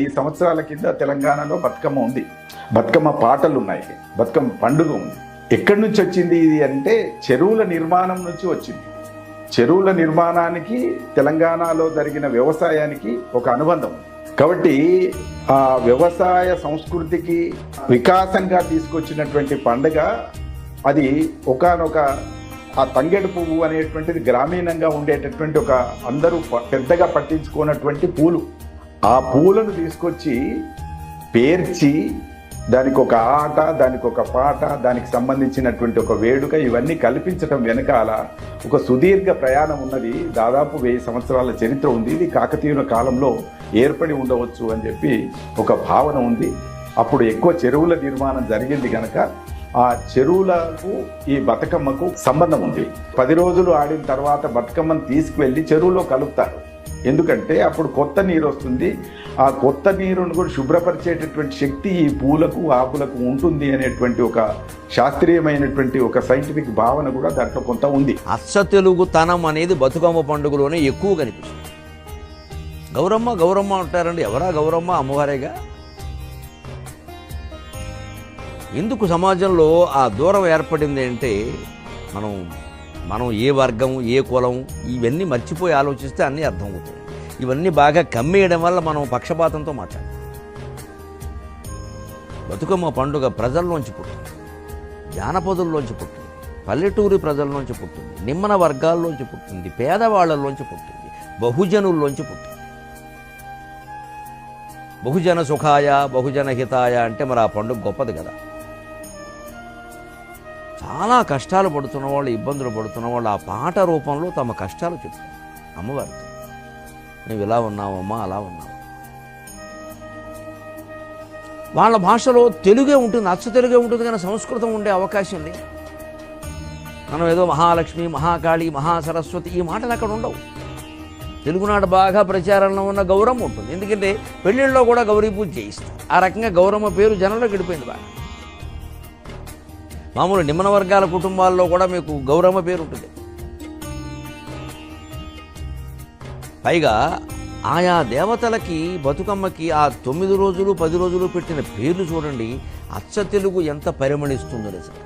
ఈ సంవత్సరాల కింద తెలంగాణలో బతుకమ్మ ఉంది. బతుకమ్మ పాటలు ఉన్నాయి, బతుకమ్మ పండుగ ఉంది. ఎక్కడి నుంచి వచ్చింది ఇది అంటే చెరువుల నిర్మాణం నుంచి వచ్చింది. చెరువుల నిర్మాణానికి తెలంగాణలో జరిగిన వ్యవసాయానికి ఒక అనుబంధం. కాబట్టి ఆ వ్యవసాయ సంస్కృతికి వికాసంగా తీసుకొచ్చినటువంటి పండుగ అది. ఒకానొక ఆ తంగెడు పువ్వు అనేటువంటిది గ్రామీణంగా ఉండేటటువంటి ఒక అందరూ పెద్దగా పట్టించుకున్నటువంటి పూలు. ఆ పూలను తీసుకొచ్చి పేర్చి దానికి ఒక ఆట, దానికి ఒక పాట, దానికి సంబంధించినటువంటి ఒక వేడుక, ఇవన్నీ కల్పించడం వెనకాల ఒక సుదీర్ఘ ప్రయాణం ఉన్నది. దాదాపు 1000 సంవత్సరాల చరిత్ర ఉంది. ఇది కాకతీయుల కాలంలో ఏర్పడి ఉండవచ్చు అని చెప్పి ఒక భావన ఉంది. అప్పుడు ఎక్కువ చెరువుల నిర్మాణం జరిగింది కనుక ఆ చెరువులకు ఈ బతుకమ్మకు సంబంధం ఉంది. 10 రోజులు ఆడిన తర్వాత బతుకమ్మను తీసుకువెళ్ళి చెరువులో కలుపుతారు. ఎందుకంటే అప్పుడు కొత్త నీరు వస్తుంది. ఆ కొత్త నీరును కూడా శుభ్రపరిచేటటువంటి శక్తి ఈ పూలకు ఆకులకు ఉంటుంది అనేటువంటి ఒక శాస్త్రీయమైనటువంటి ఒక సైంటిఫిక్ భావన కూడా దాంట్లో కొంత ఉంది. అచ్చ తెలుగుతనం అనేది బతుకమ్మ పండుగలోనే ఎక్కువ కనిపిస్తుంది. గౌరమ్మ గౌరమ్మ అంటారండి. ఎవరా గౌరమ్మ? అమ్మవారేగా. ఎందుకు సమాజంలో ఆ దూరం ఏర్పడింది అంటే మనం ఏ వర్గం, ఏ కులం, ఇవన్నీ మర్చిపోయి ఆలోచిస్తే అన్నీ అర్థమవుతాయి. ఇవన్నీ బాగా కమ్మేయడం వల్ల మనం పక్షపాతంతో మాట్లాడాలి. బతుకమ్మ పండుగ ప్రజల్లోంచి పుట్టింది, జానపదుల్లోంచి పుట్టింది, పల్లెటూరి ప్రజల్లోంచి పుట్టింది, నిమ్మన వర్గాల్లోంచి పుట్టింది, పేదవాళ్లలోంచి పుట్టింది, బహుజనుల్లోంచి పుట్టింది. బహుజన సుఖాయ బహుజన హితాయ అంటే మరి ఆ పండుగ గొప్పది కదా. చాలా కష్టాలు పడుతున్న వాళ్ళు, ఇబ్బందులు పడుతున్న వాళ్ళు ఆ పాట రూపంలో తమ కష్టాలు చెప్తారు అమ్మవారితో. నువ్వు ఇలా ఉన్నావమ్మా, అలా ఉన్నావు. వాళ్ళ భాషలో తెలుగే ఉంటుంది, అచ్చ తెలుగే ఉంటుంది, కానీ సంస్కృతం ఉండే అవకాశం లేదు. మనం ఏదో మహాలక్ష్మి, మహాకాళి, మహాసరస్వతి ఈ మాటలు అక్కడ ఉండవు. తెలుగునాడు బాగా ప్రచారంలో ఉన్న గౌరమ్మ ఉంటుంది. ఎందుకంటే పెళ్ళిళ్ళలో కూడా గౌరీ పూజ చేయిస్తారు. ఆ రకంగా గౌరమ్మ పేరు జనంలో గడిపోయింది బాగా. మామూలు నిమ్మన వర్గాల కుటుంబాల్లో కూడా మీకు గౌరమ్మ పేరు ఉంటుంది. పైగా ఆయా దేవతలకి బతుకమ్మకి ఆ 9 రోజులు 10 రోజులు పెట్టిన పేర్లు చూడండి. అచ్చ తెలుగు ఎంత పరిమళిస్తుందో నిజంగా.